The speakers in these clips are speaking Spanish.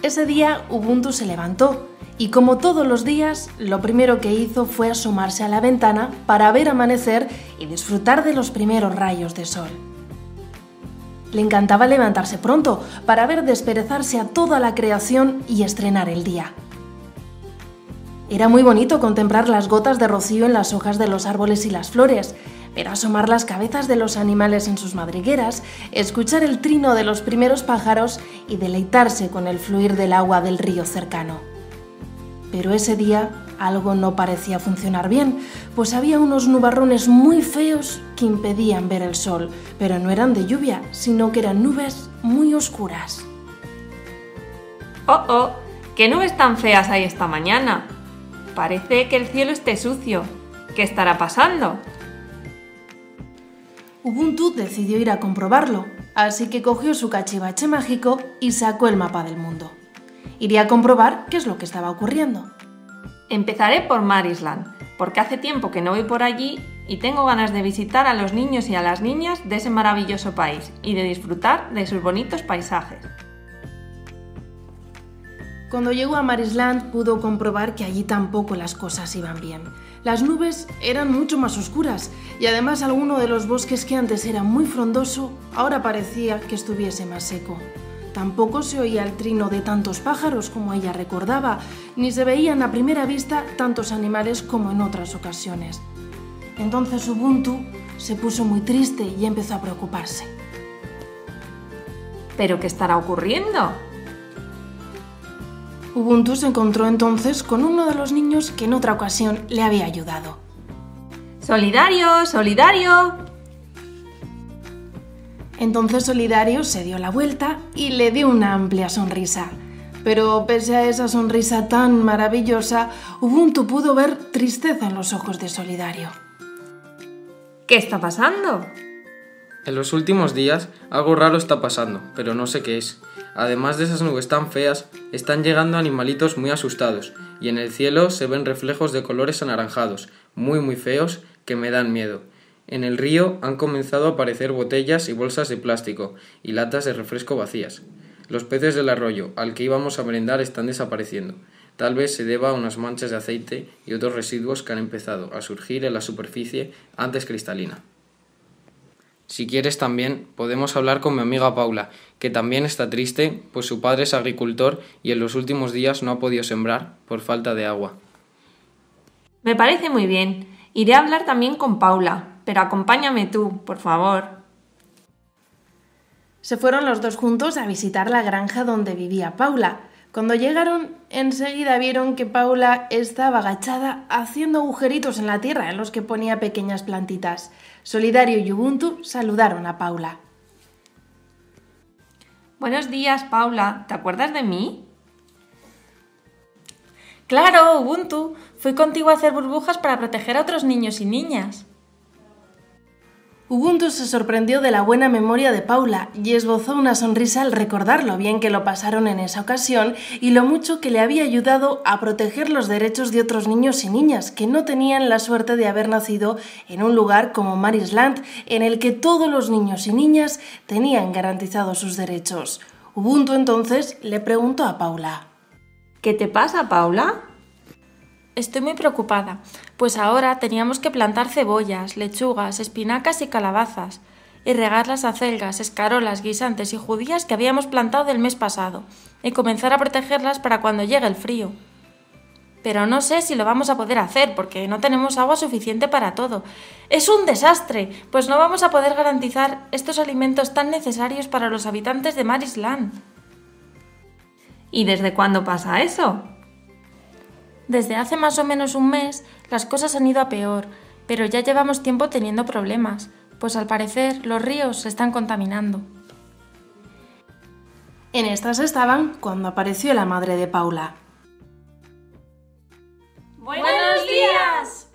Ese día Ubuntu se levantó y, como todos los días, lo primero que hizo fue asomarse a la ventana para ver amanecer y disfrutar de los primeros rayos de sol. Le encantaba levantarse pronto para ver desperezarse a toda la creación y estrenar el día. Era muy bonito contemplar las gotas de rocío en las hojas de los árboles y las flores, ver asomar las cabezas de los animales en sus madrigueras, escuchar el trino de los primeros pájaros y deleitarse con el fluir del agua del río cercano. Pero ese día algo no parecía funcionar bien, pues había unos nubarrones muy feos que impedían ver el sol, pero no eran de lluvia, sino que eran nubes muy oscuras. ¡Oh! ¿Qué nubes tan feas hay esta mañana? Parece que el cielo esté sucio. ¿Qué estará pasando? Ubuntu decidió ir a comprobarlo, así que cogió su cachivache mágico y sacó el mapa del mundo. Iría a comprobar qué es lo que estaba ocurriendo. Empezaré por Mar Island, porque hace tiempo que no voy por allí y tengo ganas de visitar a los niños y a las niñas de ese maravilloso país y de disfrutar de sus bonitos paisajes. Cuando llegó a Mar Island pudo comprobar que allí tampoco las cosas iban bien. Las nubes eran mucho más oscuras y además alguno de los bosques que antes era muy frondoso ahora parecía que estuviese más seco. Tampoco se oía el trino de tantos pájaros como ella recordaba, ni se veían a primera vista tantos animales como en otras ocasiones. Entonces Ubuntu se puso muy triste y empezó a preocuparse. ¿Pero qué estará ocurriendo? Ubuntu se encontró entonces con uno de los niños que en otra ocasión le había ayudado. ¡Solidario! ¡Solidario! Entonces Solidario se dio la vuelta y le dio una amplia sonrisa. Pero pese a esa sonrisa tan maravillosa, Ubuntu pudo ver tristeza en los ojos de Solidario. ¿Qué está pasando? En los últimos días algo raro está pasando, pero no sé qué es. Además de esas nubes tan feas, están llegando animalitos muy asustados y en el cielo se ven reflejos de colores anaranjados, muy feos, que me dan miedo. En el río han comenzado a aparecer botellas y bolsas de plástico y latas de refresco vacías. Los peces del arroyo al que íbamos a merendar están desapareciendo. Tal vez se deba a unas manchas de aceite y otros residuos que han empezado a surgir en la superficie antes cristalina. Si quieres también podemos hablar con mi amiga Paula, que también está triste, pues su padre es agricultor y en los últimos días no ha podido sembrar por falta de agua. Me parece muy bien. Iré a hablar también con Paula, pero acompáñame tú, por favor. Se fueron los dos juntos a visitar la granja donde vivía Paula. Cuando llegaron, enseguida vieron que Paula estaba agachada haciendo agujeritos en la tierra en los que ponía pequeñas plantitas. Solidario y Ubuntu saludaron a Paula. Buenos días, Paula. ¿Te acuerdas de mí? Claro, Ubuntu. Fui contigo a hacer burbujas para proteger a otros niños y niñas. Ubuntu se sorprendió de la buena memoria de Paula y esbozó una sonrisa al recordar lo bien que lo pasaron en esa ocasión y lo mucho que le había ayudado a proteger los derechos de otros niños y niñas que no tenían la suerte de haber nacido en un lugar como Mar Island, en el que todos los niños y niñas tenían garantizados sus derechos. Ubuntu entonces le preguntó a Paula: ¿Qué te pasa, Paula? Estoy muy preocupada, pues ahora teníamos que plantar cebollas, lechugas, espinacas y calabazas, y regar las acelgas, escarolas, guisantes y judías que habíamos plantado del mes pasado, y comenzar a protegerlas para cuando llegue el frío. Pero no sé si lo vamos a poder hacer, porque no tenemos agua suficiente para todo. ¡Es un desastre! Pues no vamos a poder garantizar estos alimentos tan necesarios para los habitantes de Mar Island. ¿Y desde cuándo pasa eso? Desde hace más o menos un mes las cosas han ido a peor, pero ya llevamos tiempo teniendo problemas, pues al parecer los ríos se están contaminando. En estas estaban cuando apareció la madre de Paula. ¡Buenos días!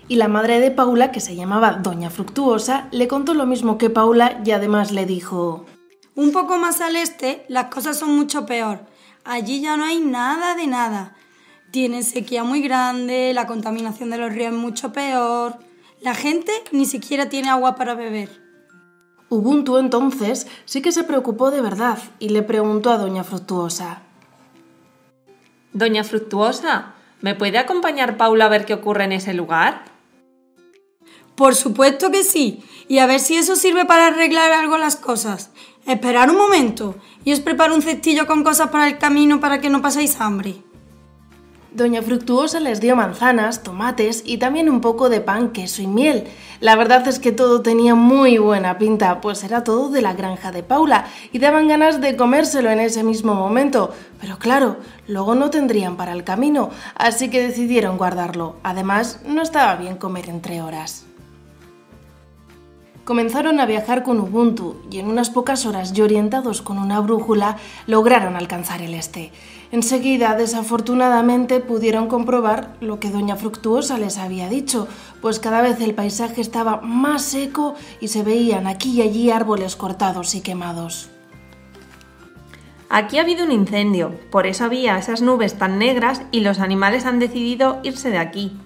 Y la madre de Paula, que se llamaba Doña Fructuosa, le contó lo mismo que Paula y además le dijo: un poco más al este las cosas son mucho peor. Allí ya no hay nada de nada. Tienen sequía muy grande, la contaminación de los ríos es mucho peor. La gente ni siquiera tiene agua para beber. Ubuntu entonces sí que se preocupó de verdad y le preguntó a Doña Fructuosa. Doña Fructuosa, ¿me puede acompañar Paula a ver qué ocurre en ese lugar? Por supuesto que sí, y a ver si eso sirve para arreglar algo las cosas. Esperad un momento, y os preparo un cestillo con cosas para el camino para que no paséis hambre. Doña Fructuosa les dio manzanas, tomates y también un poco de pan, queso y miel. La verdad es que todo tenía muy buena pinta, pues era todo de la granja de Paula y daban ganas de comérselo en ese mismo momento. Pero claro, luego no tendrían para el camino, así que decidieron guardarlo. Además, no estaba bien comer entre horas. Comenzaron a viajar con Ubuntu y en unas pocas horas y orientados con una brújula lograron alcanzar el este. Enseguida, desafortunadamente, pudieron comprobar lo que Doña Fructuosa les había dicho, pues cada vez el paisaje estaba más seco y se veían aquí y allí árboles cortados y quemados. Aquí ha habido un incendio, por eso había esas nubes tan negras y los animales han decidido irse de aquí.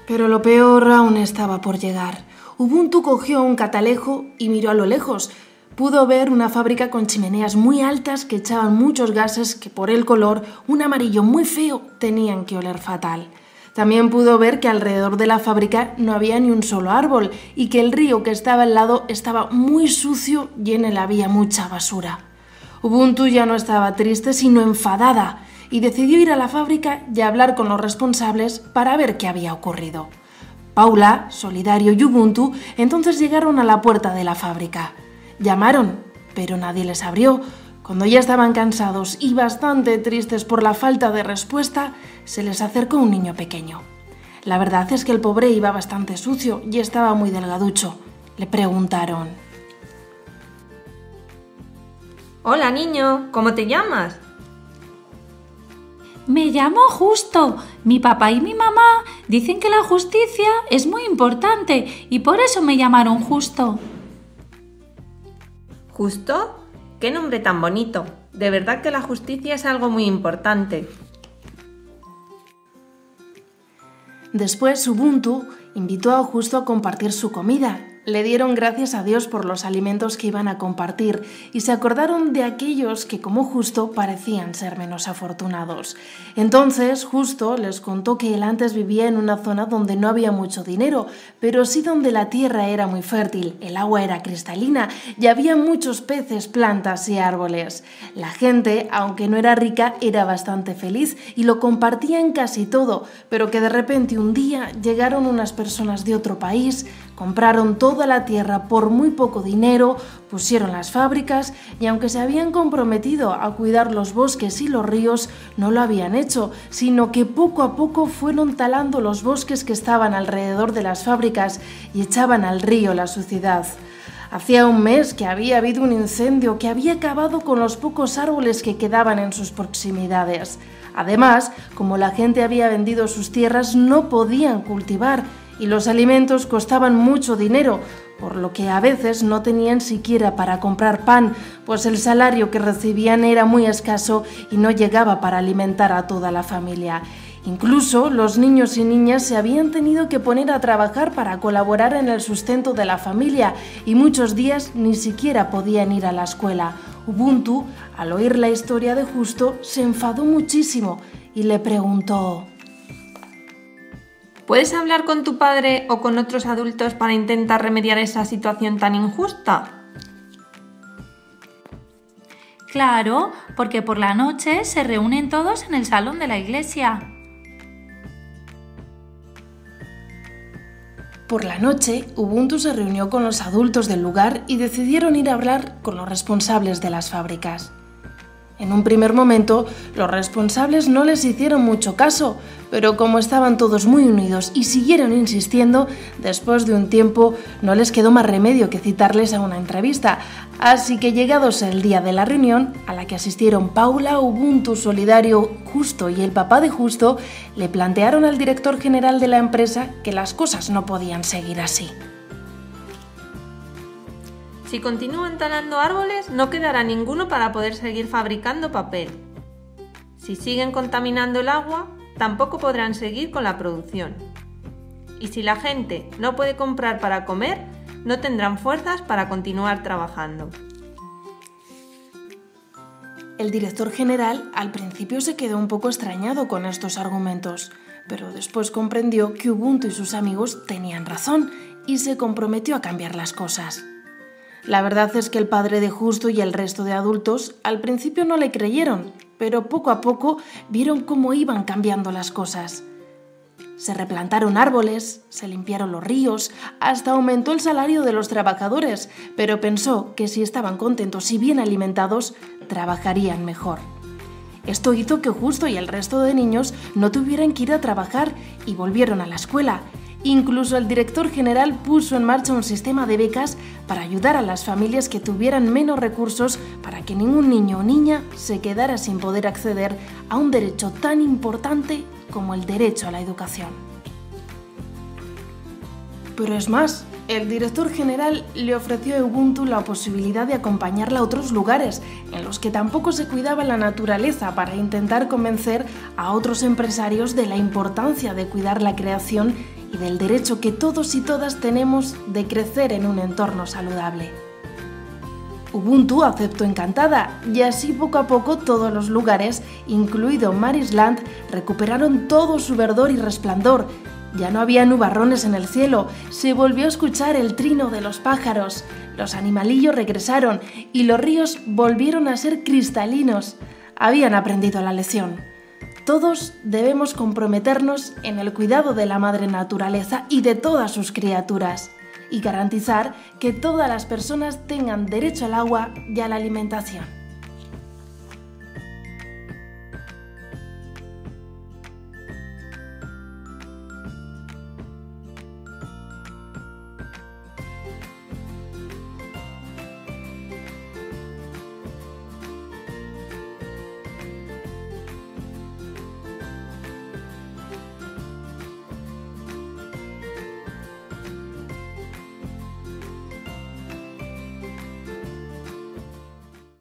Pero lo peor aún estaba por llegar. Ubuntu cogió un catalejo y miró a lo lejos. Pudo ver una fábrica con chimeneas muy altas que echaban muchos gases que por el color, un amarillo muy feo, tenían que oler fatal. También pudo ver que alrededor de la fábrica no había ni un solo árbol y que el río que estaba al lado estaba muy sucio y en él había mucha basura. Ubuntu ya no estaba triste sino enfadada y decidió ir a la fábrica y hablar con los responsables para ver qué había ocurrido. Paula, Solidario y Ubuntu entonces llegaron a la puerta de la fábrica. Llamaron, pero nadie les abrió. Cuando ya estaban cansados y bastante tristes por la falta de respuesta, se les acercó un niño pequeño. La verdad es que el pobre iba bastante sucio y estaba muy delgaducho. Le preguntaron: Hola niño, ¿cómo te llamas? Me llamo Justo. Mi papá y mi mamá dicen que la justicia es muy importante y por eso me llamaron Justo. ¿Justo? ¡Qué nombre tan bonito! De verdad que la justicia es algo muy importante. Después Ubuntu invitó a Justo a compartir su comida. Le dieron gracias a Dios por los alimentos que iban a compartir y se acordaron de aquellos que, como Justo, parecían ser menos afortunados. Entonces, Justo les contó que él antes vivía en una zona donde no había mucho dinero, pero sí donde la tierra era muy fértil, el agua era cristalina y había muchos peces, plantas y árboles. La gente, aunque no era rica, era bastante feliz y lo compartían casi todo, pero que de repente un día llegaron unas personas de otro país, compraron toda la tierra por muy poco dinero, pusieron las fábricas y aunque se habían comprometido a cuidar los bosques y los ríos, no lo habían hecho, sino que poco a poco fueron talando los bosques que estaban alrededor de las fábricas y echaban al río la suciedad. Hacía un mes que había habido un incendio que había acabado con los pocos árboles que quedaban en sus proximidades. Además, como la gente había vendido sus tierras, no podían cultivar y los alimentos costaban mucho dinero, por lo que a veces no tenían siquiera para comprar pan, pues el salario que recibían era muy escaso y no llegaba para alimentar a toda la familia. Incluso los niños y niñas se habían tenido que poner a trabajar para colaborar en el sustento de la familia y muchos días ni siquiera podían ir a la escuela. Ubuntu, al oír la historia de Justo, se enfadó muchísimo y le preguntó: ¿Puedes hablar con tu padre o con otros adultos para intentar remediar esa situación tan injusta? Claro, porque por la noche se reúnen todos en el salón de la iglesia. Por la noche, Ubuntu se reunió con los adultos del lugar y decidieron ir a hablar con los responsables de las fábricas. En un primer momento, los responsables no les hicieron mucho caso, pero como estaban todos muy unidos y siguieron insistiendo, después de un tiempo no les quedó más remedio que citarles a una entrevista. Así que llegados el día de la reunión, a la que asistieron Paula, Ubuntu, Solidario, Justo y el papá de Justo, le plantearon al director general de la empresa que las cosas no podían seguir así. Si continúan talando árboles, no quedará ninguno para poder seguir fabricando papel. Si siguen contaminando el agua, tampoco podrán seguir con la producción. y si la gente no puede comprar para comer, no tendrán fuerzas para continuar trabajando. El director general al principio se quedó un poco extrañado con estos argumentos, pero después comprendió que Ubuntu y sus amigos tenían razón y se comprometió a cambiar las cosas. La verdad es que el padre de Justo y el resto de adultos al principio no le creyeron, pero poco a poco vieron cómo iban cambiando las cosas. Se replantaron árboles, se limpiaron los ríos, hasta aumentó el salario de los trabajadores, pero pensó que si estaban contentos y bien alimentados, trabajarían mejor. Esto hizo que Justo y el resto de niños no tuvieran que ir a trabajar y volvieron a la escuela. Incluso el director general puso en marcha un sistema de becas para ayudar a las familias que tuvieran menos recursos para que ningún niño o niña se quedara sin poder acceder a un derecho tan importante como el derecho a la educación. Pero es más, el director general le ofreció a Ubuntu la posibilidad de acompañarla a otros lugares en los que tampoco se cuidaba la naturaleza para intentar convencer a otros empresarios de la importancia de cuidar la creación y del derecho que todos y todas tenemos de crecer en un entorno saludable. Ubuntu aceptó encantada y así poco a poco todos los lugares, incluido Marisland, recuperaron todo su verdor y resplandor. Ya no había nubarrones en el cielo, se volvió a escuchar el trino de los pájaros, los animalillos regresaron y los ríos volvieron a ser cristalinos. Habían aprendido la lección. Todos debemos comprometernos en el cuidado de la madre naturaleza y de todas sus criaturas y garantizar que todas las personas tengan derecho al agua y a la alimentación.